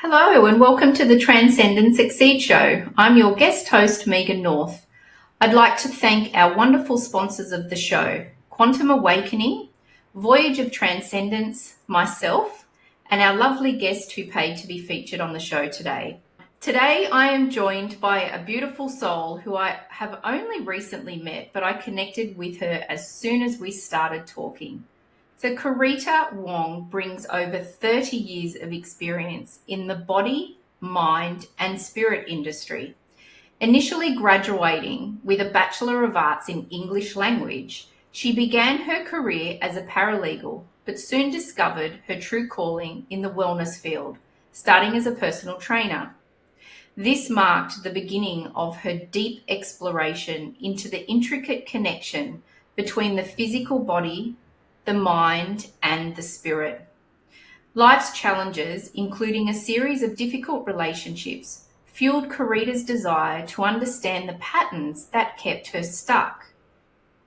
Hello and welcome to the Transcendence Exceed Show. I'm your guest host, Megan North. I'd like to thank our wonderful sponsors of the show, Quantum Awakening, Voyage of Transcendence, myself, and our lovely guest who paid to be featured on the show today. Today I am joined by a beautiful soul who I have only recently met, but I connected with her as soon as we started talking. So Carita Wong brings over 30 years of experience in the body, mind, and spirit industry. Initially graduating with a Bachelor of Arts in English language, she began her career as a paralegal, but soon discovered her true calling in the wellness field, starting as a personal trainer. This marked the beginning of her deep exploration into the intricate connection between the physical body, the mind, and the spirit. Life's challenges, including a series of difficult relationships, fueled Carita's desire to understand the patterns that kept her stuck.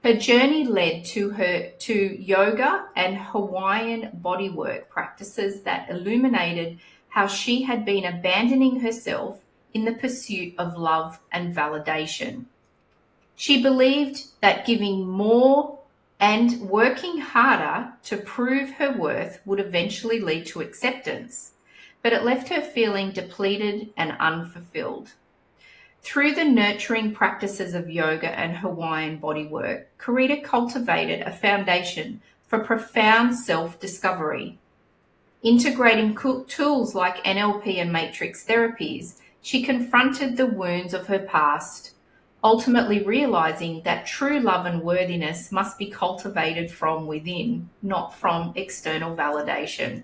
Her journey led to yoga and Hawaiian bodywork practices that illuminated how she had been abandoning herself in the pursuit of love and validation. She believed that giving more and working harder to prove her worth would eventually lead to acceptance, but it left her feeling depleted and unfulfilled. Through the nurturing practices of yoga and Hawaiian bodywork, Carita cultivated a foundation for profound self-discovery. Integrating tools like NLP and matrix therapies, she confronted the wounds of her past, ultimately realizing that true love and worthiness must be cultivated from within, not from external validation.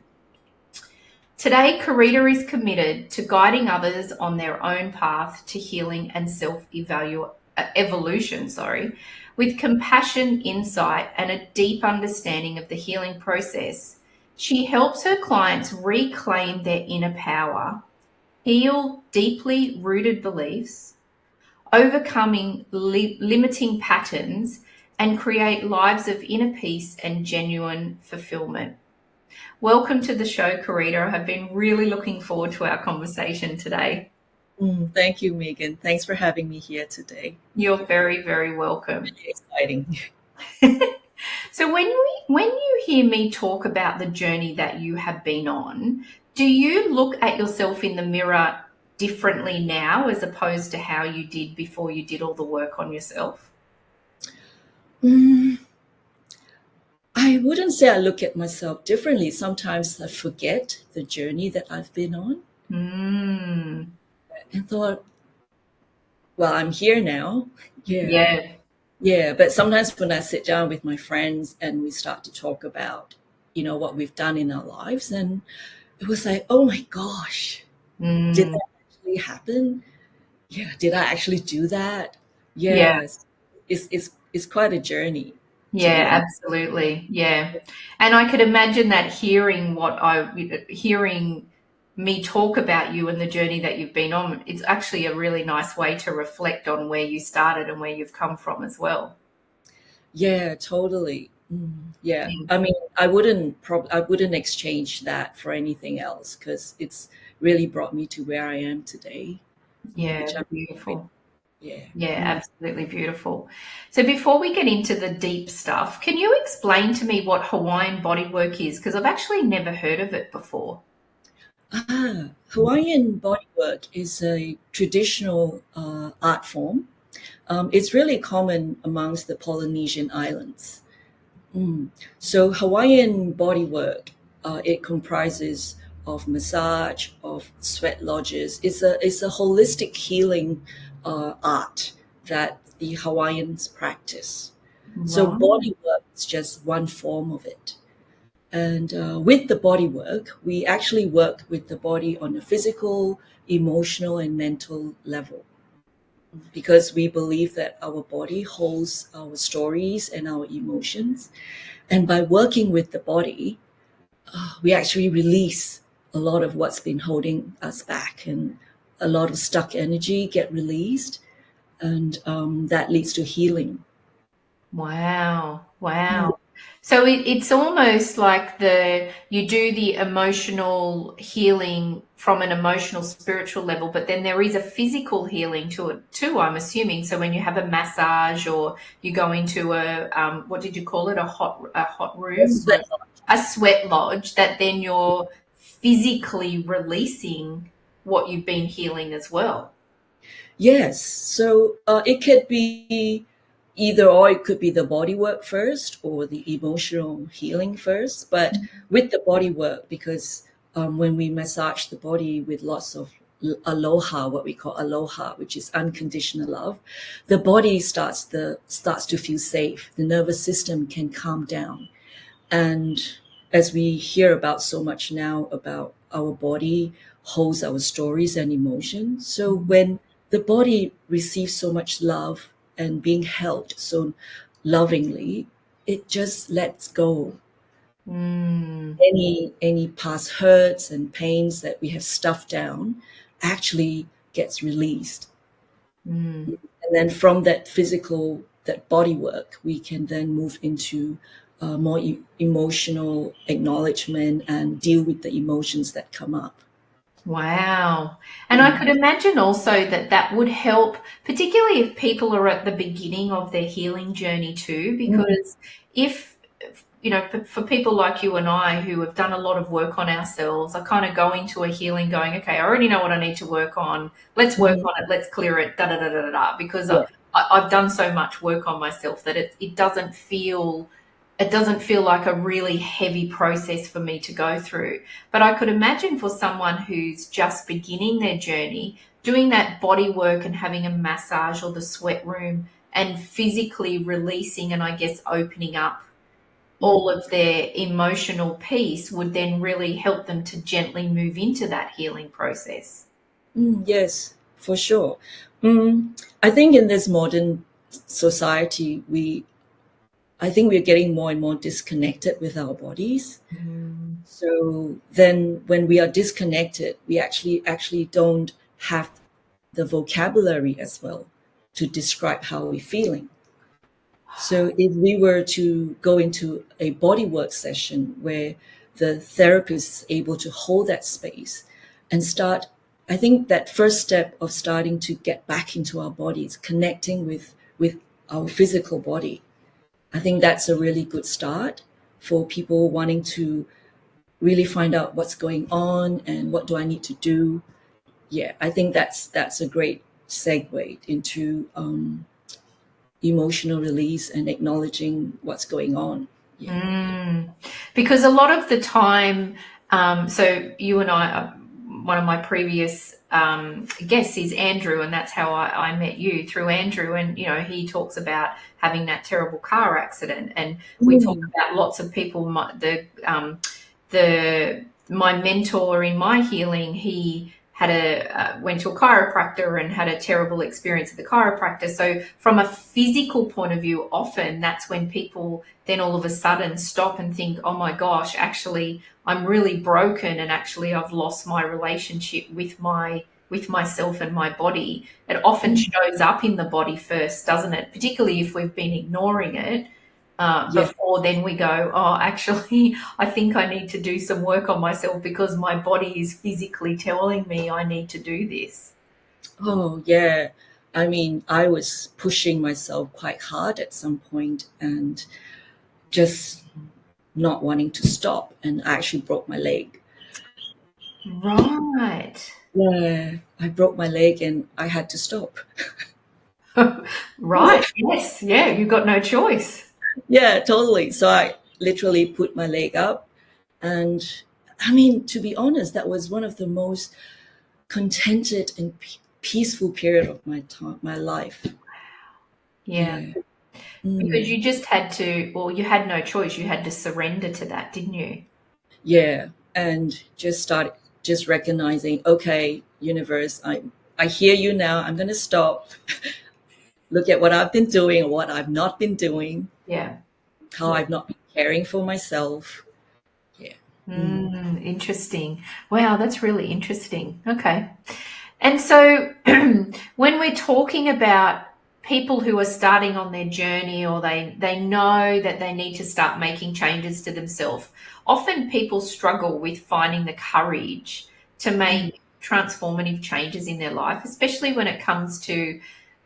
Today, Carita is committed to guiding others on their own path to healing and self-evolution, with compassion, insight, and a deep understanding of the healing process. She helps her clients reclaim their inner power, heal deeply rooted beliefs, overcoming limiting patterns, and create lives of inner peace and genuine fulfillment. Welcome to the show, Carita. I've been really looking forward to our conversation today. Thank you, Megan. Thanks for having me here today. You're very, very welcome. Really exciting. So when you hear me talk about the journey that you have been on, do you look at yourself in the mirror differently now as opposed to how you did before you did all the work on yourself? I wouldn't say I look at myself differently. Sometimes I forget the journey that I've been on and thought, well, I'm here now. Yeah. But sometimes when I sit down with my friends and we start to talk about, what we've done in our lives, and it was like, oh my gosh, did that actually happen? Yeah. Did I actually do that? Yes. It's quite a journey. Yeah, absolutely. Yeah. And I could imagine that hearing me talk about you and the journey that you've been on, it's actually a really nice way to reflect on where you started and where you've come from as well. Yeah, totally. Yeah, I mean, I wouldn't exchange that for anything else because it's really brought me to where I am today, which Yeah, I'm grateful. beautiful. Yeah. Yeah, absolutely beautiful. So before we get into the deep stuff, can you explain to me what Hawaiian bodywork is? Because I've actually never heard of it before. Hawaiian bodywork is a traditional art form. It's really common amongst the Polynesian islands. So Hawaiian bodywork, it comprises of massage, of sweat lodges. It's a holistic healing art that the Hawaiians practice. So Right. bodywork is just one form of it. And with the body work, we actually work with the body on a physical, emotional, and mental level because we believe that our body holds our stories and our emotions. And by working with the body, we actually release a lot of what's been holding us back, and a lot of stuck energy get released, and that leads to healing. Wow. Wow. So it's almost like you do the emotional healing from an emotional spiritual level, but then there is a physical healing to it too, I'm assuming. So when you have a massage or you go into what did you call it? A hot room, a sweat lodge, that then you're physically releasing what you've been healing as well. Yes. So it could be either or, it could be the body work first or the emotional healing first. But with the body work, because when we massage the body with lots of aloha, what we call aloha, which is unconditional love, the body starts to feel safe. The nervous system can calm down. And as we hear about so much now about our body holds our stories and emotions. So when the body receives so much love and being held so lovingly, it just lets go. Mm, Any past hurts and pains that we have stuffed down actually gets released. mm. And then from that physical, that body work, we can then move into more emotional acknowledgement and deal with the emotions that come up. Wow. And I could imagine also that that would help, particularly if people are at the beginning of their healing journey too, because if, for people like you and I who have done a lot of work on ourselves, I kind of go into a healing going, okay, I already know what I need to work on. Let's work Mhm. on it. Let's clear it, da da da da da, da, because Yeah. I've done so much work on myself that it doesn't feel like a really heavy process for me to go through. But I could imagine for someone who's just beginning their journey, doing that body work and having a massage or the sweat room and physically releasing and I guess opening up all of their emotional piece would then really help them to gently move into that healing process. Yes, for sure. I think in this modern society, I think we're getting more and more disconnected with our bodies. Mm. So then when we are disconnected, we actually don't have the vocabulary as well to describe how we're feeling. So if we were to go into a bodywork session where the therapist is able to hold that space and start, I think that first step of starting to get back into our bodies, connecting with our physical body, I think that's a really good start for people wanting to really find out what's going on and what do I need to do. Yeah, I think that's a great segue into emotional release and acknowledging what's going on. Yeah. Mm. Because a lot of the time, so you and I, one of my previous guests is Andrew, and that's how I met you through Andrew. And, he talks about having that terrible car accident. And we talk Mm, about lots of people, my mentor in my healing, he went to a chiropractor and had a terrible experience at the chiropractor. So from a physical point of view, often that's when people then all of a sudden stop and think, oh my gosh, actually I'm really broken, and actually I've lost my relationship with myself and my body. It often mm, shows up in the body first, doesn't it? Particularly if we've been ignoring it. before then we go, oh, actually, I think I need to do some work on myself because my body is physically telling me I need to do this. Oh, yeah. I mean, I was pushing myself quite hard at some point and just not wanting to stop, and I actually broke my leg. Right. Yeah, I broke my leg and I had to stop. Right. Yes. Yeah. You've got no choice. Yeah, totally. So I literally put my leg up. And I mean, to be honest, that was one of the most contented and peaceful period of my life. Yeah. Yeah. Because Mm. you just had to, or you had no choice. You had to surrender to that, didn't you? Yeah. And just recognizing, okay, universe, I hear you now. I'm gonna stop. Look at what I've been doing or what I've not been doing, Yeah. how Yeah. I've not been caring for myself. Yeah. Mm. Interesting. Wow, that's really interesting. Okay. And so when we're talking about people who are starting on their journey or they know that they need to start making changes to themselves, often people struggle with finding the courage to Mm. make transformative changes in their life, especially when it comes to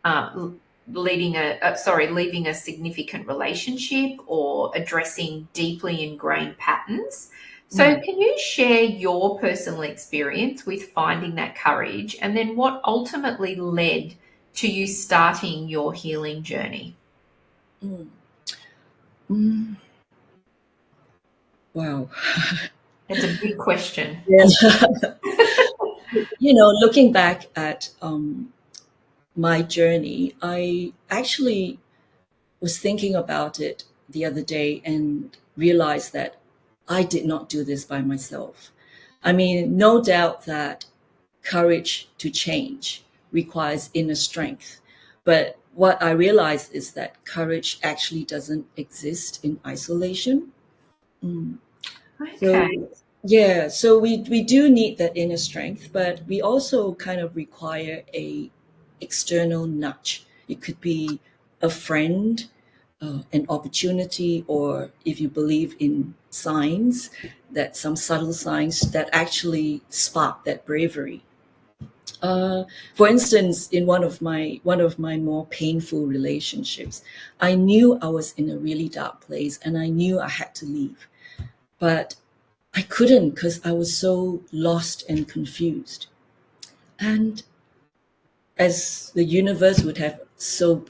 uh, leaving a significant relationship or addressing deeply ingrained patterns. So, Mm. can you share your personal experience with finding that courage and then what ultimately led to you starting your healing journey? Mm. Mm. Wow. It's a big question. Yes. Looking back at my journey, I actually was thinking about it the other day and realized that I did not do this by myself. I mean, no doubt that courage to change requires inner strength. But what I realized is that courage actually doesn't exist in isolation. Mm. Okay. So yeah, so we do need that inner strength, but we also kind of require a external nudge. It could be a friend, an opportunity, or if you believe in signs, that some subtle signs that actually spark that bravery. Uh, for instance, in one of my more painful relationships, I knew I was in a really dark place, and I knew I had to leave, but I couldn't because I was so lost and confused. And as the universe would have so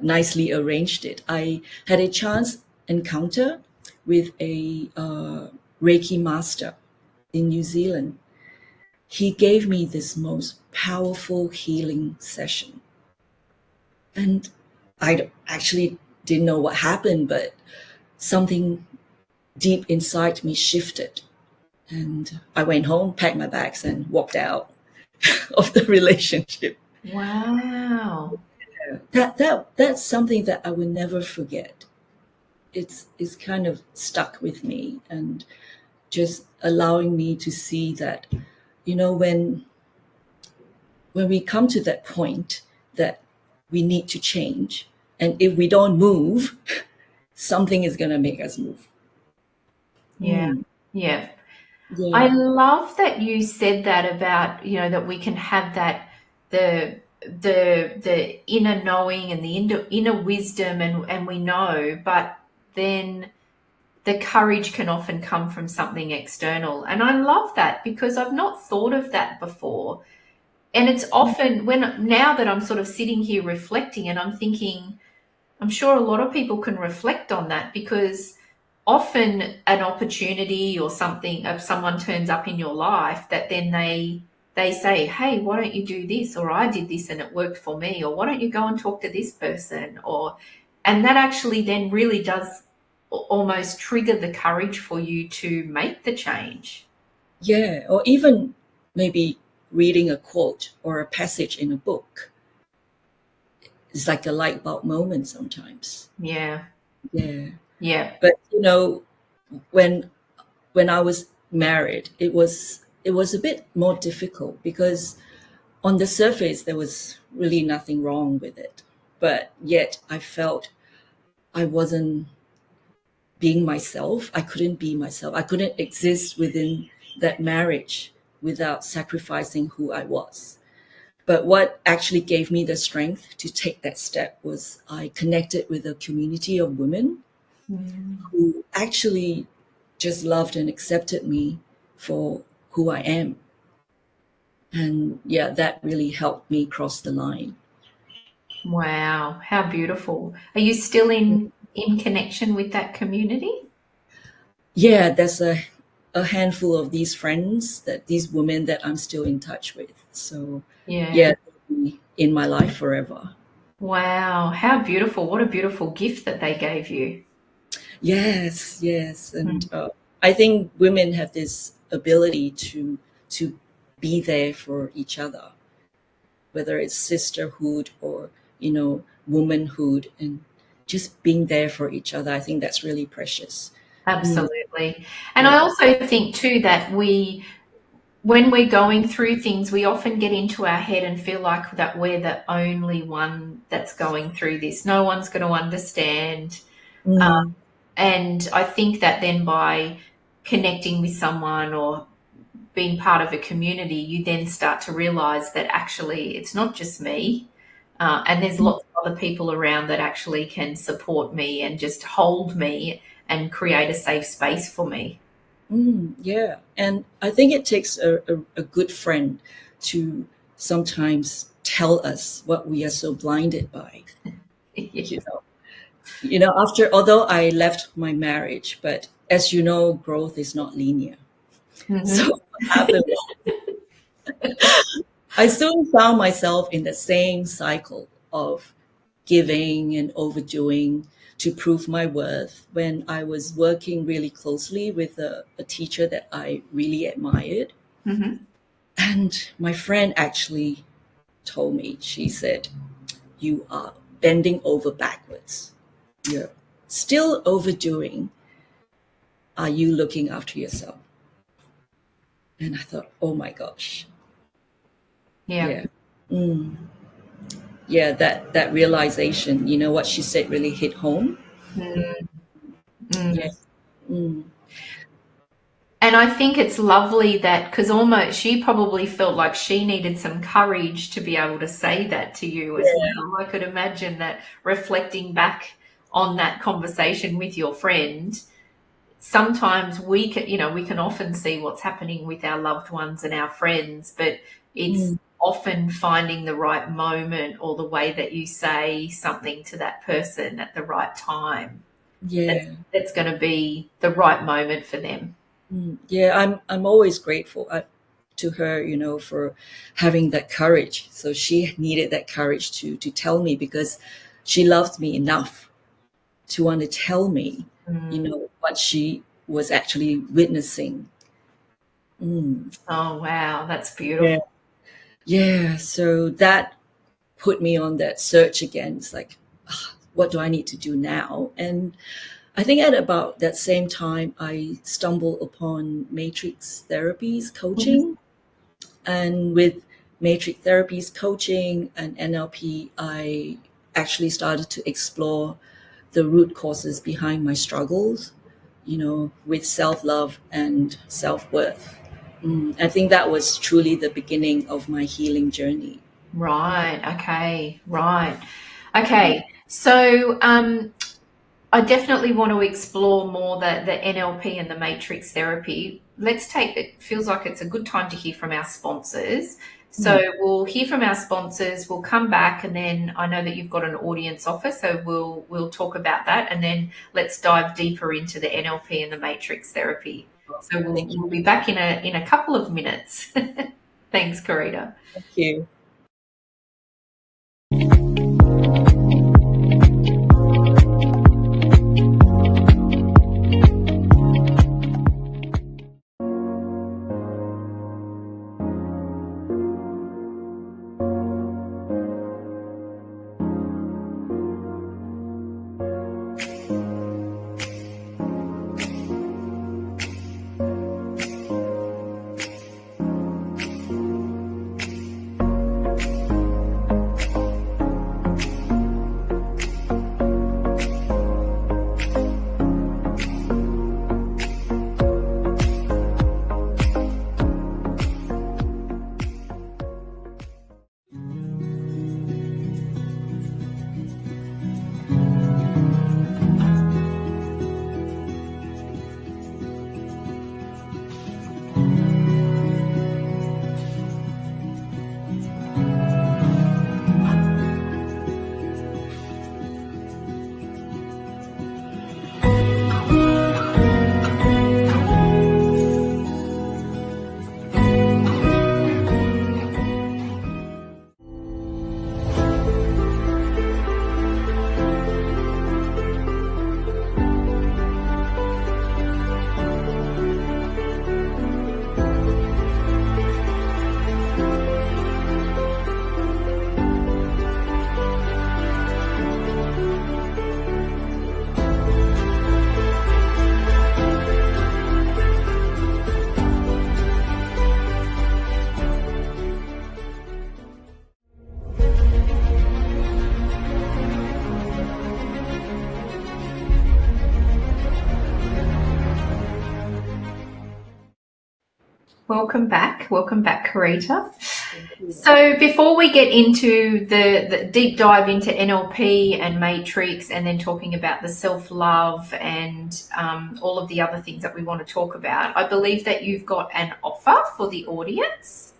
nicely arranged it, I had a chance encounter with a Reiki master in New Zealand. He gave me this most powerful healing session. And actually didn't know what happened, but something deep inside me shifted. And I went home, packed my bags, and walked out of the relationship. Wow. That's something that I will never forget. It's kind of stuck with me, and just allowing me to see that, when we come to that point that we need to change, and if we don't move, something is going to make us move. Yeah. Mm. Yeah. I Yeah. love that you said that about, that we can have that the inner knowing and the inner wisdom and we know, but then the courage can often come from something external. And I love that because I've not thought of that before. And it's often now that I'm sort of sitting here reflecting and I'm thinking, I'm sure a lot of people can reflect on that because often an opportunity or something of someone turns up in your life that then they say, hey, why don't you do this, or I did this and it worked for me, or why don't you go and talk to this person, or and that actually then really does almost trigger the courage for you to make the change. Yeah. Or even maybe reading a quote or a passage in a book. It's like a light bulb moment sometimes. Yeah. Yeah. Yeah. But when when I was married, it was a bit more difficult because on the surface there was really nothing wrong with it, but yet I felt I wasn't being myself. I couldn't be myself. I couldn't exist within that marriage without sacrificing who I was. But what actually gave me the strength to take that step was I connected with a community of women who actually just loved and accepted me for who I am. And yeah, that really helped me cross the line. Wow, how beautiful. Are you still in connection with that community? Yeah, there's a handful of these friends, that these women that I'm still in touch with. So Yeah. yeah, they'll be in my life forever. Wow, how beautiful. What a beautiful gift that they gave you. Yes, yes, and Mm. I think women have this ability to be there for each other, whether it's sisterhood or womanhood, and just being there for each other. I think that's really precious. Mm, Absolutely. And I yeah. also think too that when we're going through things, we often get into our head and feel like that we're the only one that's going through this. No one's going to understand. Mm, And I think that then by connecting with someone or being part of a community, you then start to realize that actually it's not just me. And there's lots of other people around that actually can support me and just hold me and create a safe space for me. yeah, and I think it takes a good friend to sometimes tell us what we are so blinded by. You know, after although I left my marriage, but as you know, growth is not linear. So Mhm. what happened was I soon found myself in the same cycle of giving and overdoing to prove my worth when I was working really closely with a teacher that I really admired. Mhm. And my friend actually told me, she said, "You are bending over backwards. You're still overdoing. Are you looking after yourself?" And I thought, oh my gosh. Yeah. Yeah. Mm. Yeah, that realization, what she said really hit home. Mm, mm. Yeah. Mm. And I think it's lovely that because almost she probably felt like she needed some courage to be able to say that to you as well. I could imagine that reflecting back on that conversation with your friend, sometimes we can often see what's happening with our loved ones and our friends, but it's Mm. often finding the right moment or the way that you say something to that person at the right time that's, Yeah. that's going to be the right moment for them. Yeah, I'm always grateful to her, for having that courage. So she needed that courage to tell me, because she loved me enough to want to tell me, Mm. what she was actually witnessing. Mm. Oh, wow. That's Yeah. beautiful. Yeah. So that put me on that search again. It's like, what do I need to do now? And I think at about that same time, I stumbled upon matrix therapies Mhm. coaching. And with matrix therapies coaching and NLP, I actually started to explore the root causes behind my struggles, with self love and self worth. I think that was truly the beginning of my healing journey. Right. Okay. Right. Okay. So, I definitely want to explore more the NLP and the matrix therapy. It feels like it's a good time to hear from our sponsors. So Mm. we'll hear from our sponsors, we'll come back, and then I know that you've got an audience offer, so we'll talk about that, and then let's dive deeper into the NLP and the matrix therapy. So we'll Thank you. we'll be back in a couple of minutes. Thanks, Carita. Thank you. Welcome back, Carita. So before we get into the deep dive into NLP and Matrix, and then talking about the self-love and all of the other things that we want to talk about, I believe that you've got an offer for the audience.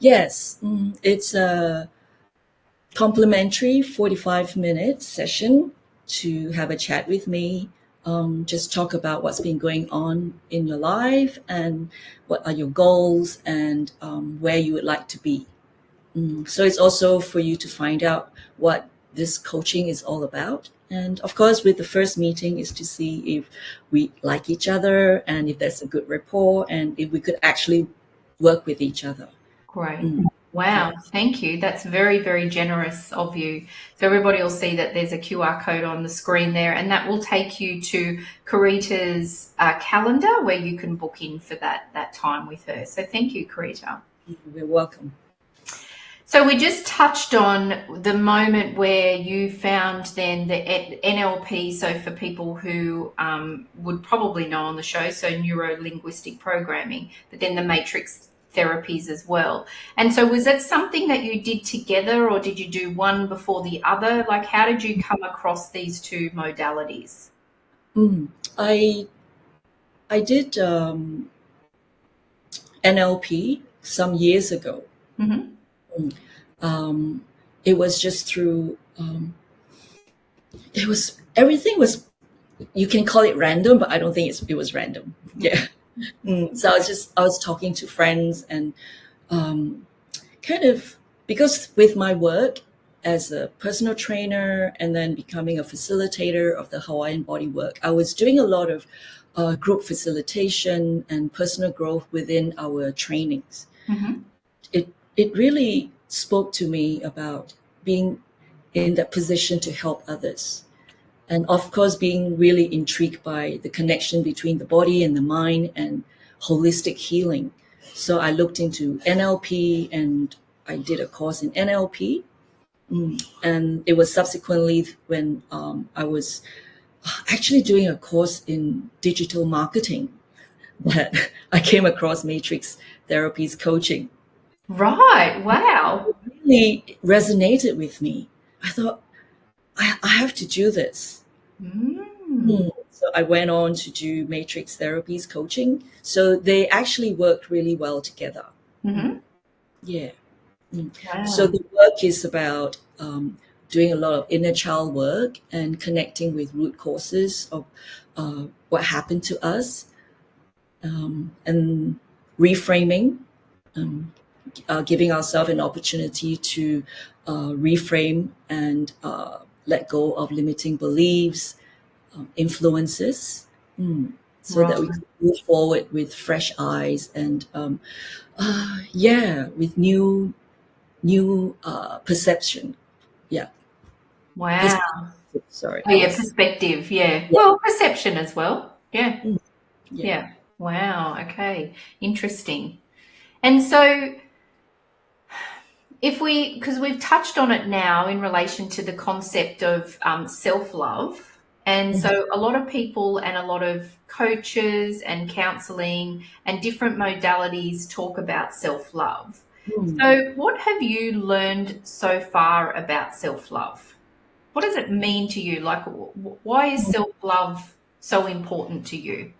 Yes, it's a complimentary 45-minute session to have a chat with me. Just talk about what's been going on in your life and what are your goals and where you would like to be. So it's also for you to find out what this coaching is all about. And of course, with the first meeting is to see if we like each other and if there's a good rapport and if we could actually work with each other. Great. Wow. Yeah. Thank you. That's very, very generous of you. So everybody will see that there's a QR code on the screen there, and that will take you to Carita's calendar where you can book in for that time with her. So thank you, Carita. You're welcome. So we just touched on the moment where you found then the NLP. So for people who would probably know on the show, so neuro-linguistic programming, but then the matrix therapies as well. And so was that something that you did together, or did you do one before the other? Like, how did you come across these two modalities? I did NLP some years ago. It was just through everything was, you can call it random, but I don't think it was random. Yeah. So I was talking to friends and kind of, because with my work as a personal trainer and then becoming a facilitator of the Hawaiian body work, I was doing a lot of group facilitation and personal growth within our trainings. It really spoke to me about being in that position to help others. And of course, being really intrigued by the connection between the body and the mind and holistic healing. So I looked into NLP and I did a course in NLP. And it was subsequently when I was actually doing a course in digital marketing that I came across Matrix Therapies coaching. Right. Wow. It really resonated with me. I thought, I have to do this. So I went on to do Matrix Therapies coaching. So they actually worked really well together. Yeah. Wow. So the work is about doing a lot of inner child work and connecting with root causes of what happened to us, and reframing, giving ourselves an opportunity to reframe and let go of limiting beliefs, influences, so that we can move forward with fresh eyes and with new perception. Yeah. Wow. Sorry. Oh, yeah, perspective. Yeah. Well, perception as well. Yeah. Yeah. Wow. Okay. Interesting. And so because we've touched on it now in relation to the concept of self-love. And so a lot of people and a lot of coaches and counseling and different modalities talk about self-love. So what have you learned so far about self-love? What does it mean to you? Like, why is self-love so important to you?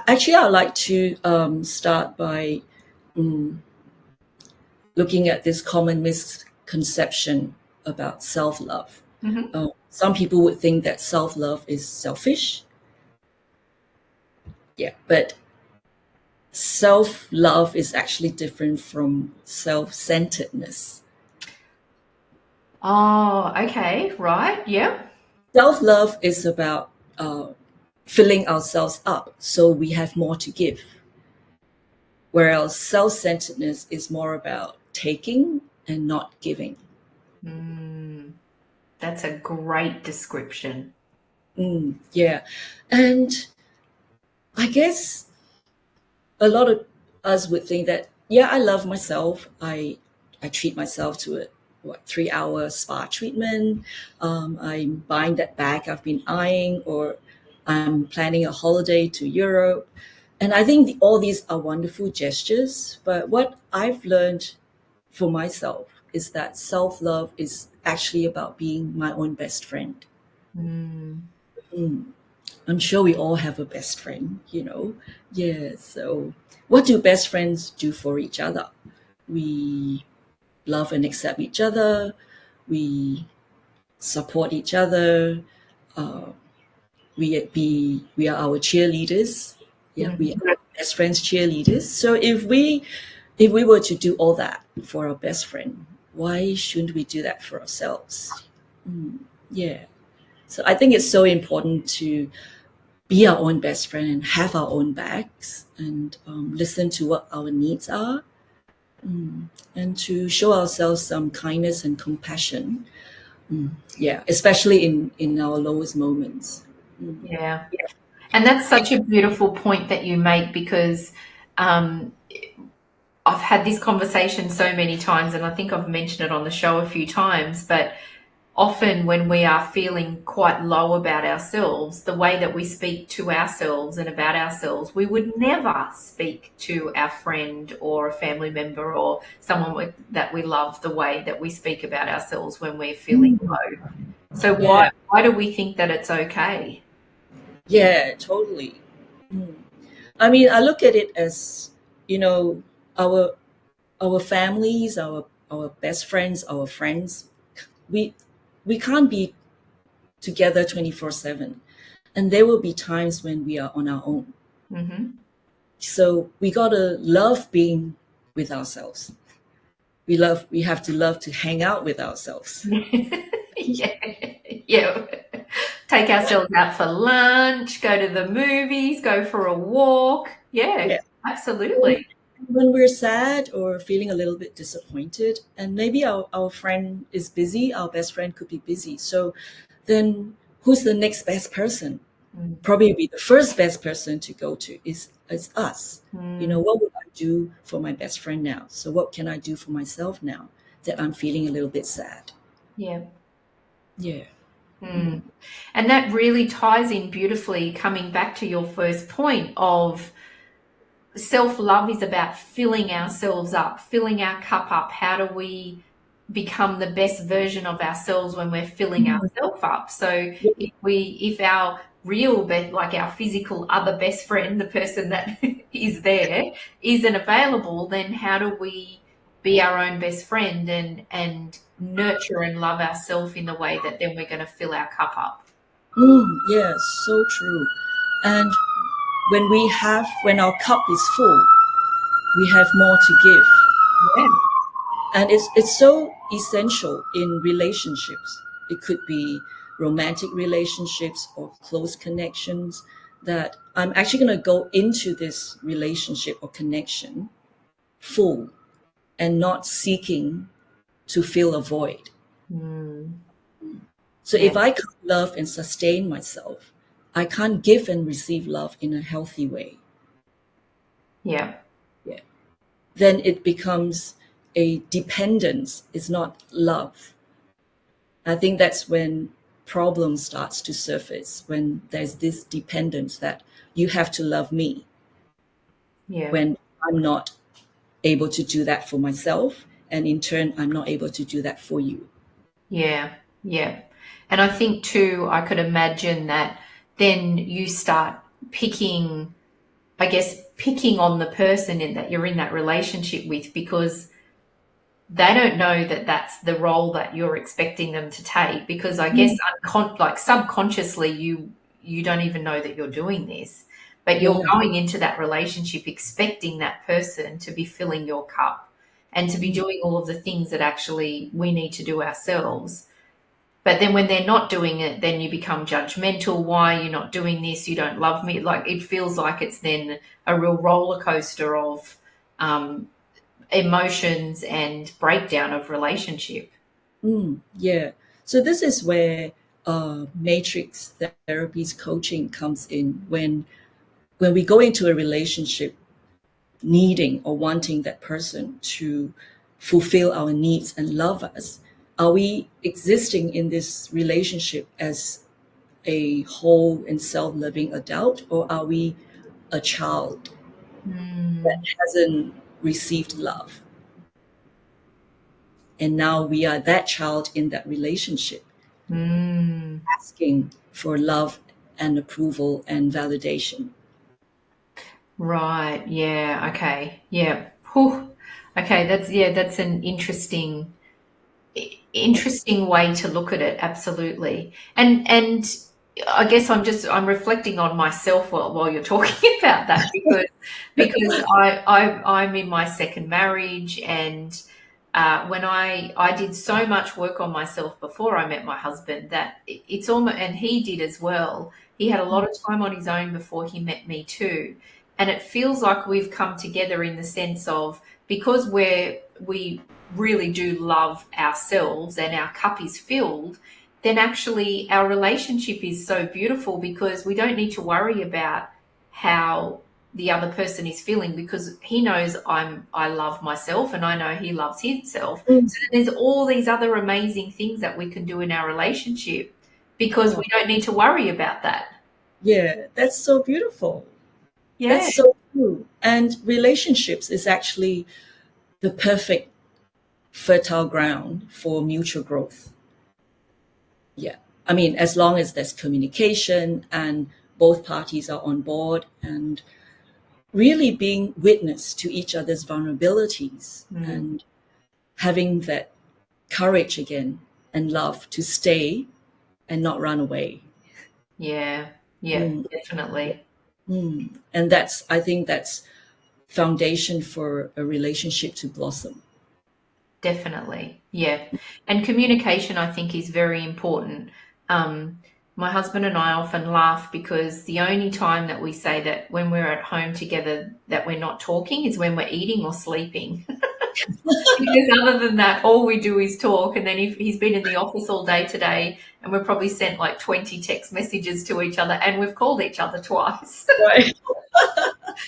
Actually, I'd like to start by looking at this common misconception about self-love. Some people would think that self-love is selfish. Yeah, but self-love is actually different from self-centeredness. Oh, okay. Right. Yeah. Self-love is about filling ourselves up so we have more to give. Whereas self-centeredness is more about taking and not giving. That's a great description. Yeah. And I guess a lot of us would think that, yeah, I love myself. I treat myself to a 3-hour spa treatment. I'm buying that bag I've been eyeing, or I'm planning a holiday to Europe. And I think all these are wonderful gestures. But what I've learned for myself is that self-love is actually about being my own best friend. Mm. Mm. I'm sure we all have a best friend, you know. Yeah. So what do best friends do for each other? We love and accept each other. We support each other. Uh, we are our cheerleaders. Yeah, we Mhm. are best friends cheerleaders. So if we were to do all that for our best friend, why shouldn't we do that for ourselves? Mm, yeah. So I think it's so important to be our own best friend and have our own backs and listen to what our needs are, and to show ourselves some kindness and compassion. Yeah, especially in our lowest moments. Yeah. And that's such a beautiful point that you make, because um, I've had this conversation so many times, and I think I've mentioned it on the show a few times, but often when we are feeling quite low about ourselves, the way that we speak to ourselves and about ourselves, we would never speak to our friend or a family member or someone that we love the way that we speak about ourselves when we're feeling Mm, low. So yeah, why do we think that it's okay? yeah, totally. Mm. I mean, I look at it as, you know, our our families, our best friends, our friends. We we can't be together 24/7, and there will be times when we are on our own. Hmm. So we gotta love being with ourselves. We have to love to hang out with ourselves. Yeah, yeah. Take ourselves out for lunch, go to the movies, go for a walk. Yeah, Yeah. absolutely. When we're sad or feeling a little bit disappointed, and maybe our friend is busy, our best friend could be busy. So then who's the next best person? Mm. Probably be the first best person to go to is us. You know, Mm. what would I do for my best friend now? So what can I do for myself now that I'm feeling a little bit sad? Yeah. Yeah. Mm. And that really ties in beautifully, coming back to your first point of self-love is about filling ourselves up, filling our cup up. How do we become the best version of ourselves when we're filling Mm. ourselves up? So if our real best, like our physical other best friend, the person that is there, isn't available, then how do we be our own best friend and nurture and love ourselves in the way that then we're going to fill our cup up? Yes, so true. And when our cup is full, we have more to give. Yeah. And it's so essential in relationships. It could be romantic relationships or close connections, that I'm actually going to go into this relationship or connection full and not seeking to fill a void. Mm. So Yeah. if I can't love and sustain myself, I can't give and receive love in a healthy way. Yeah. Yeah. Then it becomes a dependence. It's not love. I think that's when problem starts to surface, when there's this dependence that you have to love me, Yeah. when I'm not able to do that for myself, and in turn I'm not able to do that for you. Yeah, yeah. And I think too, I could imagine that then you start picking, I guess, picking on the person in that you're in that relationship with, because they don't know that that's the role that you're expecting them to take. Because I guess Mm. like subconsciously, you don't even know that you're doing this, but you're Yeah. going into that relationship expecting that person to be filling your cup and to be Mm. doing all of the things that actually we need to do ourselves. But then when they're not doing it, then you become judgmental. Why are you not doing this? You don't love me. Like it feels like it's then a real roller coaster of um, emotions and breakdown of relationship. Yeah. So this is where matrix therapies coaching comes in. When we go into a relationship needing or wanting that person to fulfill our needs and love us, are we existing in this relationship as a whole and self-loving adult, or are we a child that hasn't received love? And now we are that child in that relationship, asking for love and approval and validation. Right. Yeah. Okay. Yeah. Whew. Okay. That's an interesting way to look at it. Absolutely. And I guess I'm reflecting on myself while you're talking about that, because I'm in my second marriage, and when I did so much work on myself before I met my husband, that it's almost, and he did as well. He had a lot of time on his own before he met me too. And it feels like we've come together in the sense of, because we really do love ourselves and our cup is filled, then actually our relationship is so beautiful, because we don't need to worry about how the other person is feeling, because he knows I love myself and I know he loves himself. So there's all these other amazing things that we can do in our relationship, because we don't need to worry about that. Yeah, that's so beautiful. Yeah. That's so true. And relationships is actually the perfect fertile ground for mutual growth. Yeah. I mean, as long as there's communication and both parties are on board and really being witness to each other's vulnerabilities and having that courage again and love to stay and not run away. Yeah. Definitely. And I think that's foundation for a relationship to blossom. Definitely. Yeah. And communication, I think, is very important. My husband and I often laugh, because the only time that we say that when we're at home together that we're not talking is when we're eating or sleeping. Because other than that, all we do is talk. And then if he's been in the office all day today, and we've probably sent like 20 text messages to each other, and we've called each other twice. Right.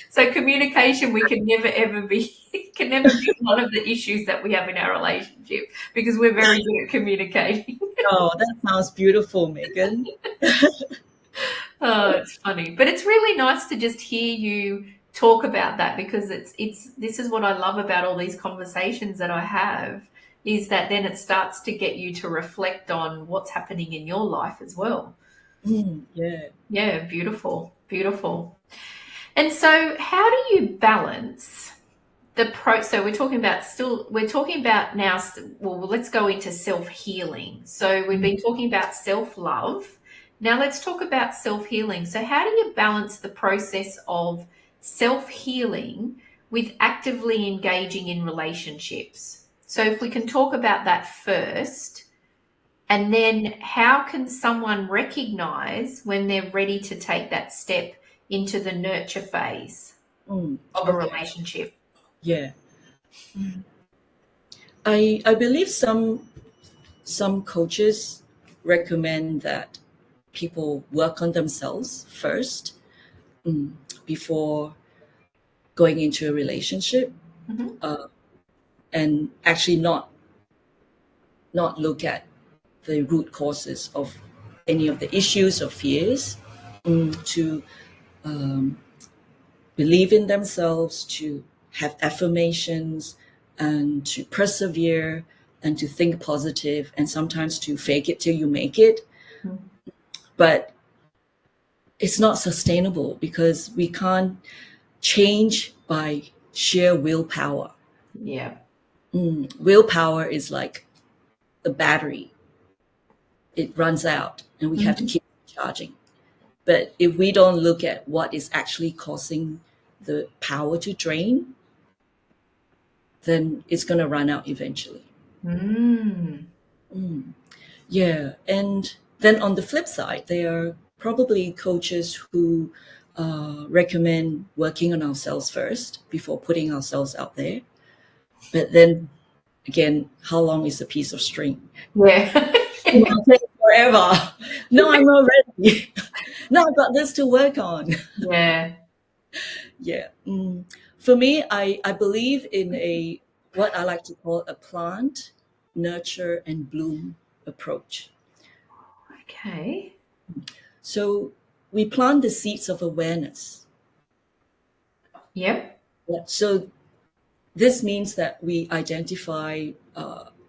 So communication, we can never ever be can never be one of the issues that we have in our relationship, because we're very good at communicating. Oh, that sounds beautiful, Megan. Oh, it's funny. But it's really nice to just hear you talk about that, because this is what I love about all these conversations that I have, is that then it starts to get you to reflect on what's happening in your life as well. Yeah. Yeah, beautiful, beautiful. And so how do you balance so we're talking about now, well, let's go into self-healing. So we've been talking about self-love. Now let's talk about self-healing. So how do you balance the process of self-healing with actively engaging in relationships? So if we can talk about that first, and then how can someone recognize when they're ready to take that step into the nurture phase of a Okay. relationship? Yeah. I believe some coaches recommend that people work on themselves first, before going into a relationship, and actually not look at the root causes of any of the issues or fears, to believe in themselves, to have affirmations, and to persevere, and to think positive, and sometimes to fake it till you make it. But it's not sustainable, because we can't change by sheer willpower. Yeah. Willpower is like a battery. It runs out and we have to keep charging. But if we don't look at what is actually causing the power to drain, then it's going to run out eventually. Yeah. And then on the flip side, there are probably coaches who recommend working on ourselves first before putting ourselves out there. But then again, how long is a piece of string? Yeah. It'll take forever. No, I'm not ready. No, I've got this to work on. Yeah. Yeah. For me, I believe in what I like to call a plant, nurture, and bloom approach. Okay. So we plant the seeds of awareness. Yep. So this means that we identify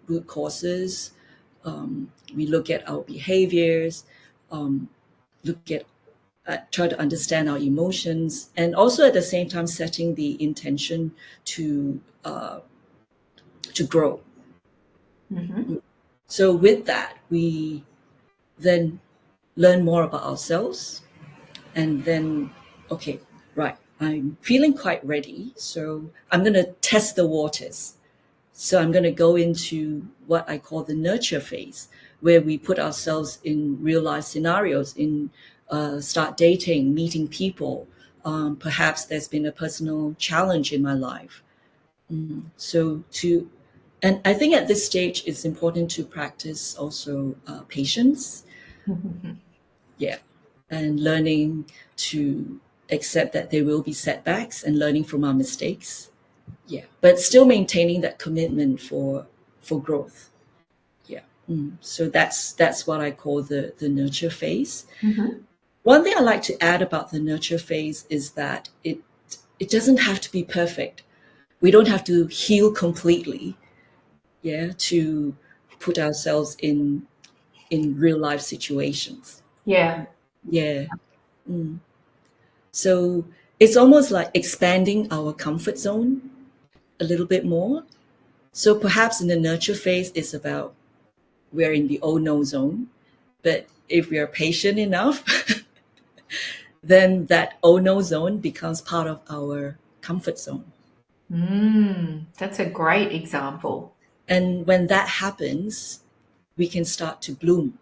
root causes, we look at our behaviors, look at try to understand our emotions, and also at the same time setting the intention to grow. Mm-hmm. So with that, we then learn more about ourselves, and then okay, right, I'm feeling quite ready, so I'm going to test the waters. So I'm going to go into what I call the nurture phase, where we put ourselves in real life scenarios, in start dating, meeting people. Perhaps there's been a personal challenge in my life. And I think at this stage, it's important to practice also patience. Yeah. And learning to accept that there will be setbacks and learning from our mistakes. Yeah. But still maintaining that commitment for growth. Yeah. So that's what I call the nurture phase. Mm-hmm. One thing I like to add about the nurture phase is that it doesn't have to be perfect. We don't have to heal completely, yeah, to put ourselves in real life situations. Yeah. Yeah. So it's almost like expanding our comfort zone a little bit more. So perhaps in the nurture phase, it's about we're in the oh no zone. But if we are patient enough, then that oh no zone becomes part of our comfort zone. That's a great example. And when that happens, we can start to bloom,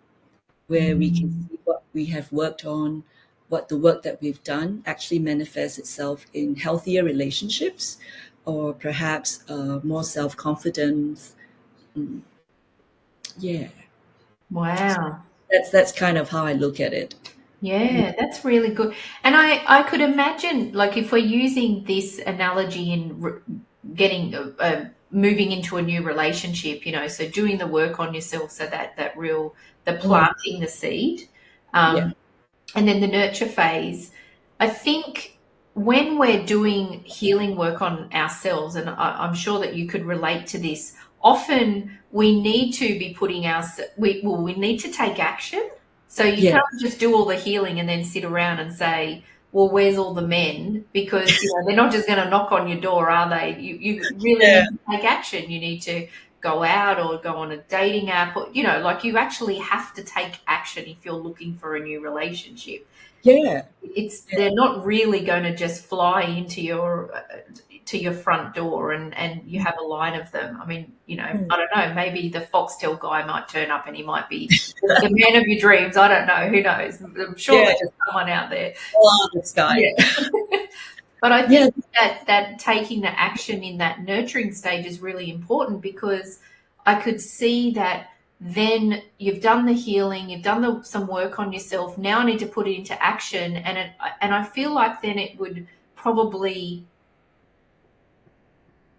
where we can Mm. see what we have worked on, what the work that we've done actually manifests itself in healthier relationships, or perhaps more self confidence. Yeah, Wow. that's kind of how I look at it. Yeah, that's really good. And I could imagine, like, if we're using this analogy in getting moving into a new relationship, so doing the work on yourself, so that real the Mm, planting the seed, yeah, um, and then the nurture phase. I think when we're doing healing work on ourselves, and I'm sure that you could relate to this, often we need to be putting we need to take action. So you yeah, can't just do all the healing and then sit around and say, well, where's all the men? Because they're not just going to knock on your door, are they? You really yeah, need to take action. You need to go out or go on a dating app, or like you actually have to take action if you're looking for a new relationship. yeah, They're not really going to just fly into your to your front door and you have a line of them. I mean, mm, I don't know, maybe the Foxtel guy might turn up and he might be the man of your dreams. I don't know, who knows. I'm sure yeah. there's someone out there. Oh, this guy. Yeah. But I Yeah, think that taking the action in that nurturing stage is really important, because I could see that then you've done the healing, you've done some work on yourself. Now I need to put it into action, and I feel like then it would probably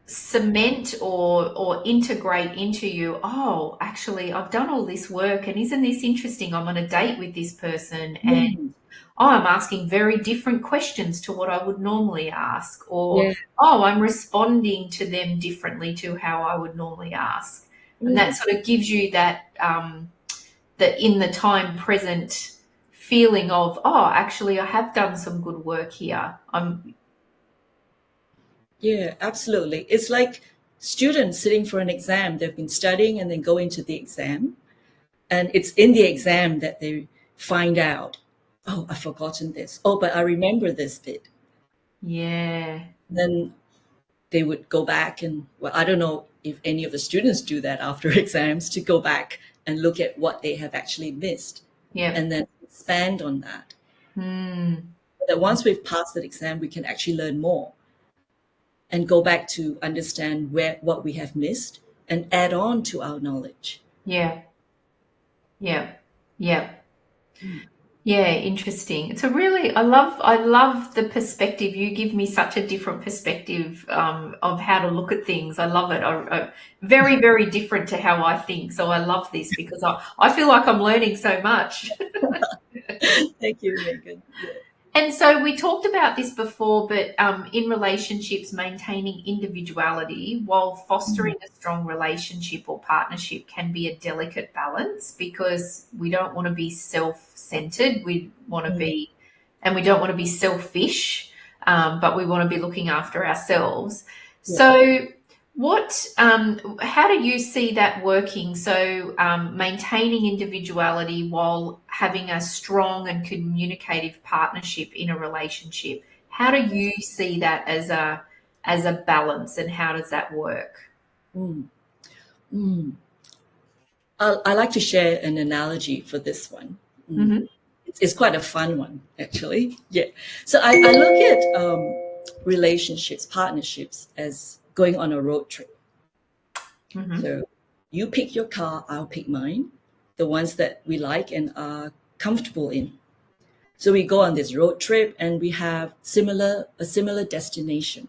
cement or integrate into you. Oh, actually, I've done all this work, and isn't this interesting? I'm on a date with this person, and mm, oh, I'm asking very different questions to what I would normally ask, or yeah, oh, I'm responding to them differently to how I would normally ask. And that mm, sort of gives you that in the time present feeling of, oh, actually, I have done some good work here. yeah, absolutely. It's like students sitting for an exam. They've been studying and then go into the exam. And it's in the exam that they find out, oh, I've forgotten this. Oh, but I remember this bit. Yeah, Then they would go back and, well, I don't know if any of the students do that after exams, to go back and look at what they have actually missed yeah. and then expand on that. Mm, That once we've passed that exam, we can actually learn more and go back to understand what we have missed and add on to our knowledge. yeah, yeah, yeah. Yeah, interesting. It's a really, I love the perspective. You give me such a different perspective of how to look at things. I love it. Very, very different to how I think. So I love this because I feel like I'm learning so much. Thank you, Megan. Yeah. And so we talked about this before, but in relationships, maintaining individuality while fostering a strong relationship or partnership can be a delicate balance, because we don't want to be self-centered. We want to be, and we don't want to be selfish, but we want to be looking after ourselves. Yeah. So how do you see that working? So maintaining individuality while having a strong and communicative partnership in a relationship. How do you see that as a balance, and how does that work? Mm. Mm. I like to share an analogy for this one. Mm-hmm. It's quite a fun one, actually. Yeah. So I look at relationships, partnerships as going on a road trip. Mm-hmm. So you pick your car, I'll pick mine, the ones that we like and are comfortable in. So we go on this road trip and we have a similar destination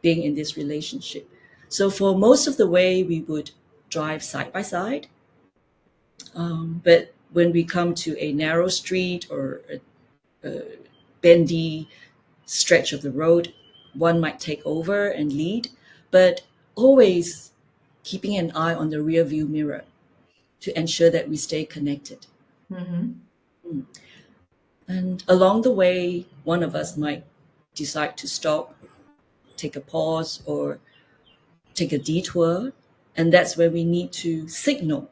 being in this relationship. So for most of the way, we would drive side by side. But when we come to a narrow street or a bendy stretch of the road, one might take over and lead, but always keeping an eye on the rear view mirror to ensure that we stay connected. Mm-hmm. And along the way, one of us might decide to stop, take a pause, or take a detour. And that's where we need to signal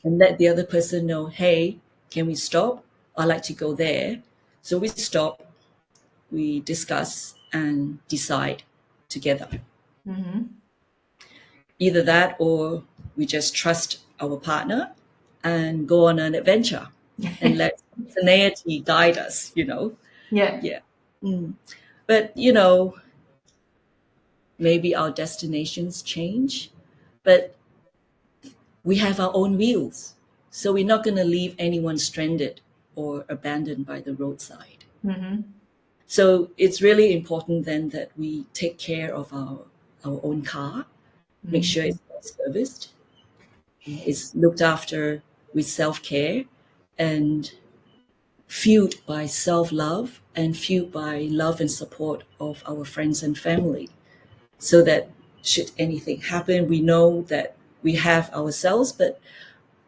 and let the other person know, hey, can we stop? I'd like to go there. So we stop, we discuss, and decide together. Mm-hmm. Either that or we just trust our partner and go on an adventure and let spontaneity guide us, Yeah. Yeah. But, maybe our destinations change, but we have our own wheels. So we're not going to leave anyone stranded or abandoned by the roadside. Mm-hmm. So it's really important then that we take care of our own car, make sure it's well serviced, it's looked after with self-care, and fueled by self-love and fueled by love and support of our friends and family. So that should anything happen, we know that we have ourselves, but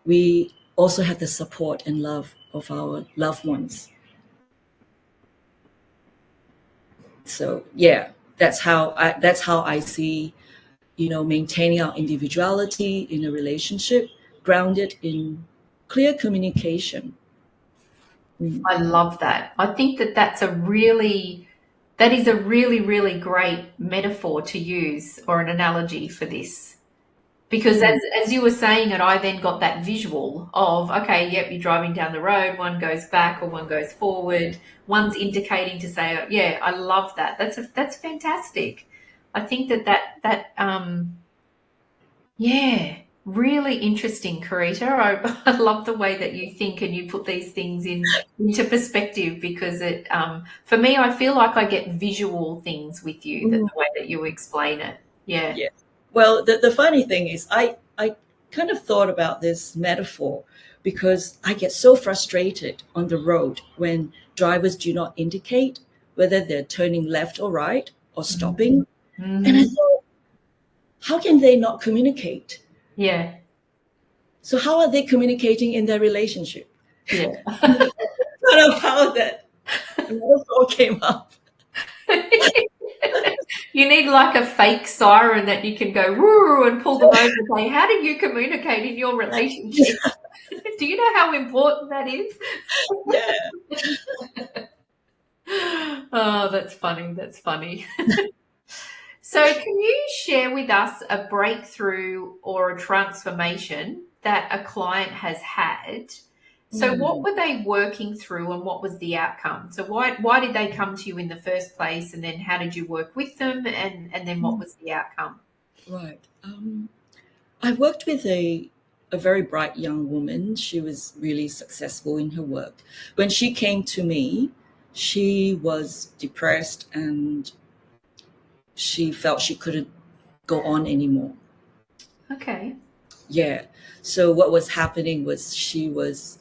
we also have the support and love of our loved ones. So yeah, that's how I see, maintaining our individuality in a relationship, grounded in clear communication. I love that. I think that is a really, really great metaphor to use, or an analogy for this. Because as you were saying it, I then got that visual of, okay, yep, you're driving down the road, one goes back or one goes forward, one's indicating to say, oh, yeah, I love that. That's fantastic. I think yeah, really interesting, Carita. I love the way that you think and you put these things into perspective, because for me, I feel like I get visual things with you, that the way that you explain it. Yeah. Yeah. Well, the funny thing is, I kind of thought about this metaphor because I get so frustrated on the road when drivers do not indicate whether they're turning left or right or stopping. Mm-hmm. And I thought, how can they not communicate? Yeah. So how are they communicating in their relationship? Yeah. Kind of how that metaphor came up. You need like a fake siren that you can go woo and pull them over and say, how do you communicate in your relationship? Do you know how important that is? Yeah. Oh, that's funny. That's funny. So can you share with us a breakthrough or a transformation that a client has had? So what were they working through, and what was the outcome? So why did they come to you in the first place, and then how did you work with them, and then what was the outcome? Right. I worked with a very bright young woman. She was really successful in her work. When she came to me, she was depressed and she felt she couldn't go on anymore. Okay. Yeah. So what was happening was she was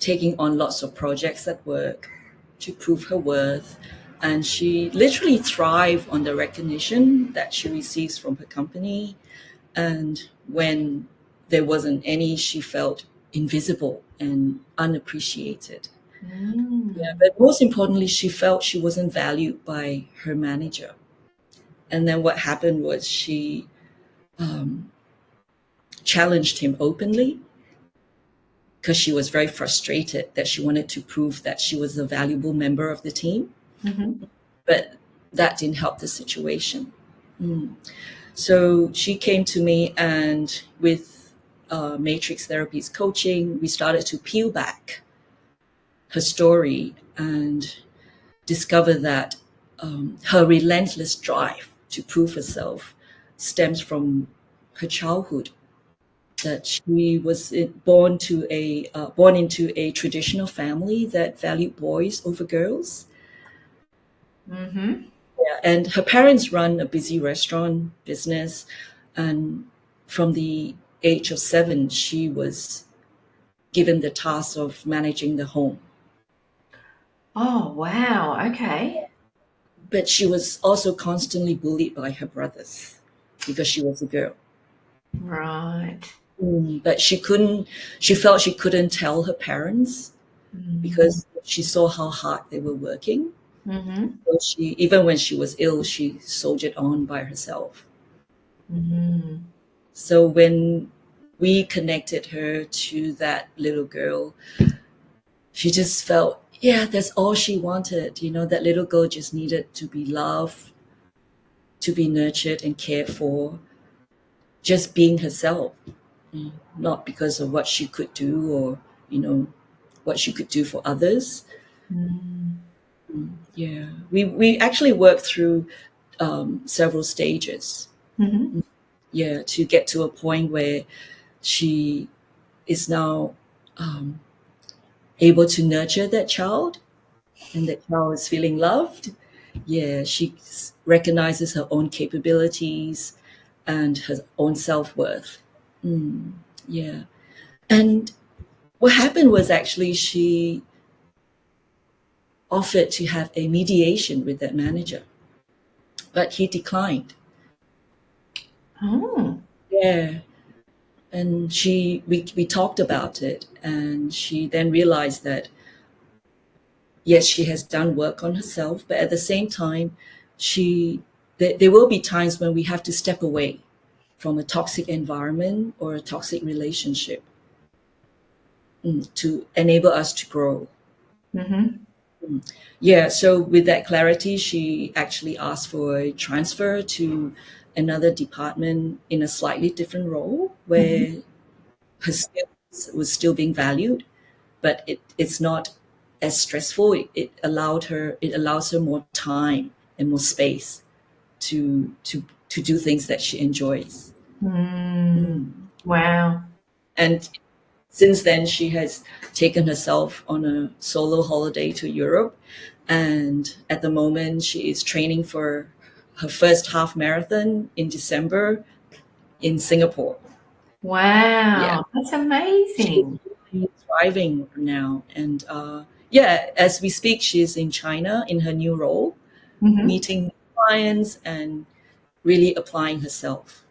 taking on lots of projects at work to prove her worth. And she literally thrived on the recognition that she receives from her company. And when there wasn't any, she felt invisible and unappreciated. Yeah, but most importantly, she felt she wasn't valued by her manager. And then what happened was she challenged him openly because she was very frustrated that she wanted to prove that she was a valuable member of the team. But that didn't help the situation. So she came to me, and with Matrix Therapies coaching, we started to peel back her story and discover that her relentless drive to prove herself stems from her childhood. That she was born into a traditional family that valued boys over girls. Yeah, and her parents run a busy restaurant business, and from the age of 7, she was given the task of managing the home. Oh, wow. Okay. But she was also constantly bullied by her brothers because she was a girl. Right. But she felt she couldn't tell her parents because she saw how hard they were working. So even when she was ill, she soldiered on by herself. So when we connected her to that little girl, she just felt, yeah, that's all she wanted. That little girl just needed to be loved, to be nurtured and cared for, just being herself, not because of what she could do or, what she could do for others. Yeah, we actually worked through several stages. Yeah, to get to a point where she is now able to nurture that child, and that child is feeling loved. Yeah, she recognizes her own capabilities and her own self-worth. Yeah. And what happened was actually she offered to have a mediation with that manager, but he declined. Oh. Yeah. And we talked about it, and she then realized that yes, she has done work on herself, but at the same time, there will be times when we have to step away from a toxic environment or a toxic relationship to enable us to grow. Yeah, so with that clarity, she actually asked for a transfer to another department in a slightly different role where her skills was still being valued, but it's not as stressful. It allows her more time and more space to do things that she enjoys. Wow. And since then, she has taken herself on a solo holiday to Europe, and at the moment, she is training for her first half marathon in December in Singapore. Wow. Yeah. That's amazing. She's thriving now, and yeah, as we speak, she's in China in her new role, meeting clients and really applying herself.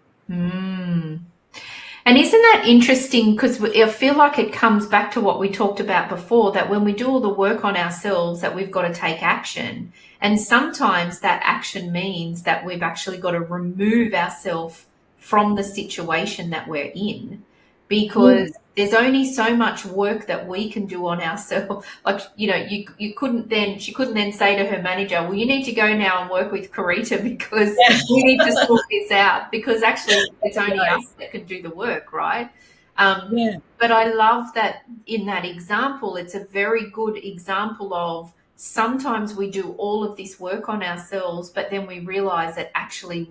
And isn't that interesting? Because I feel like it comes back to what we talked about before, that when we do all the work on ourselves, that we've got to take action. And sometimes that action means that we've actually got to remove ourselves from the situation that we're in, because there's only so much work that we can do on ourselves. Like, she couldn't then say to her manager, well, you need to go now and work with Carita because we need to sort this out, because actually it's only us that can do the work, right? But I love that in that example, it's a very good example of sometimes we do all of this work on ourselves, but then we realize that actually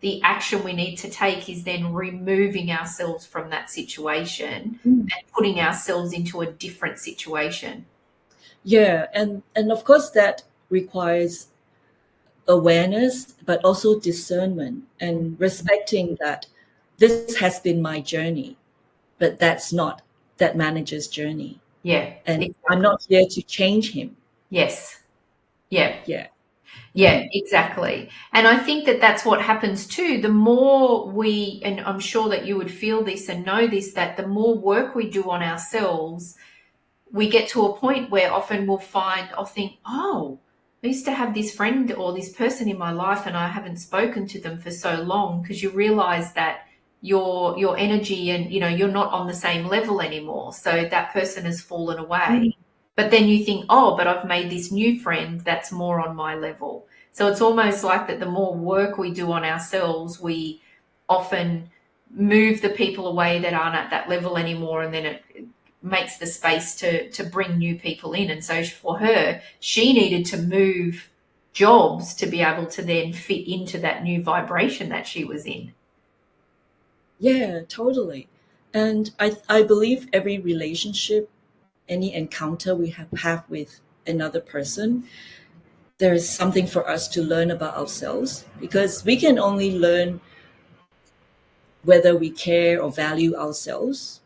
the action we need to take is then removing ourselves from that situation and putting ourselves into a different situation. Yeah, and of course that requires awareness, but also discernment and respecting that this has been my journey, but that's not that manager's journey. Yeah. And Exactly. I'm not here to change him. Yes. Yeah. Yeah. Yeah, exactly. And I think that that's what happens too. The more we, and I'm sure that you would feel this and know this, that the more work we do on ourselves, we get to a point where often I'll think, oh, I used to have this friend or this person in my life and I haven't spoken to them for so long, because you realize that your energy and, you're not on the same level anymore. So that person has fallen away. But then you think, oh, but I've made this new friend that's more on my level. So it's almost like that the more work we do on ourselves, we often move the people away that aren't at that level anymore, and then it makes the space to bring new people in. And so for her, she needed to move jobs to be able to then fit into that new vibration that she was in. Yeah, totally. And I believe every relationship, any encounter we have with another person, there is something for us to learn about ourselves, because we can only learn whether we care or value ourselves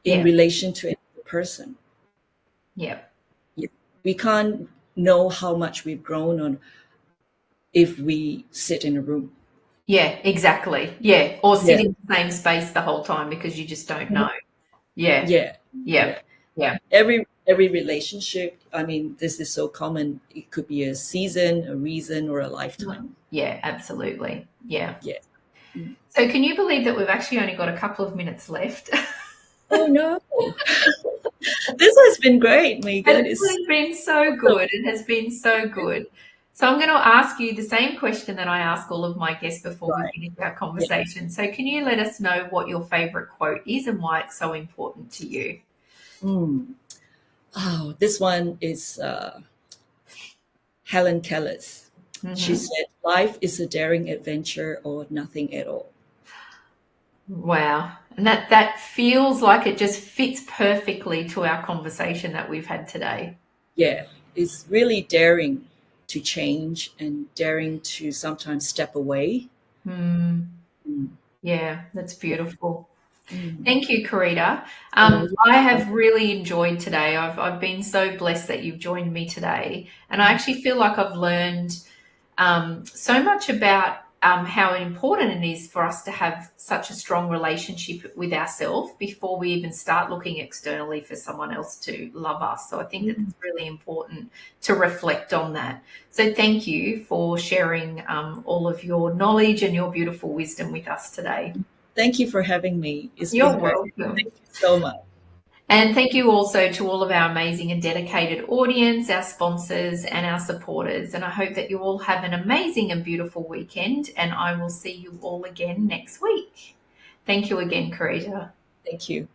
in Yeah. relation to another person. Yeah. We can't know how much we've grown on if we sit in a room. Yeah, exactly. Yeah. Or sit Yeah. in the same space the whole time because you just don't know. Yeah. Yeah. Yeah. Yeah. Yeah. Every relationship, I mean, this is so common. It could be a season, a reason, or a lifetime. Yeah, absolutely. Yeah. Yeah. Mm. So can you believe that we've actually only got a couple of minutes left? Oh no. This has been great, Megan. It has been so good. It has been so good. So I'm going to ask you the same question that I ask all of my guests before we Right. finish our Yeah. conversation. So can you let us know what your favorite quote is and why it's so important to you? Mm. Oh, this one is Helen Keller's. She Mm-hmm. said, "Life is a daring adventure or nothing at all." Wow. And that feels like it just fits perfectly to our conversation that we've had today. Yeah, it's really daring to change and daring to sometimes step away. Mm, Mm. yeah, that's Yeah. beautiful. Mm. Thank you, Carita. Oh, you're I have welcome. really enjoyed today. I've been so blessed that you've joined me today. And I actually feel like I've learned so much about how important it is for us to have such a strong relationship with ourselves before we even start looking externally for someone else to love us. So I think that Mm. it's really important to reflect on that. So thank you for sharing all of your knowledge and your beautiful wisdom with us today. Thank you for having me. It's been You're great. welcome. Thank you so much. And thank you also to all of our amazing and dedicated audience, our sponsors, and our supporters. And I hope that you all have an amazing and beautiful weekend. And I will see you all again next week. Thank you again, Carita. Thank you.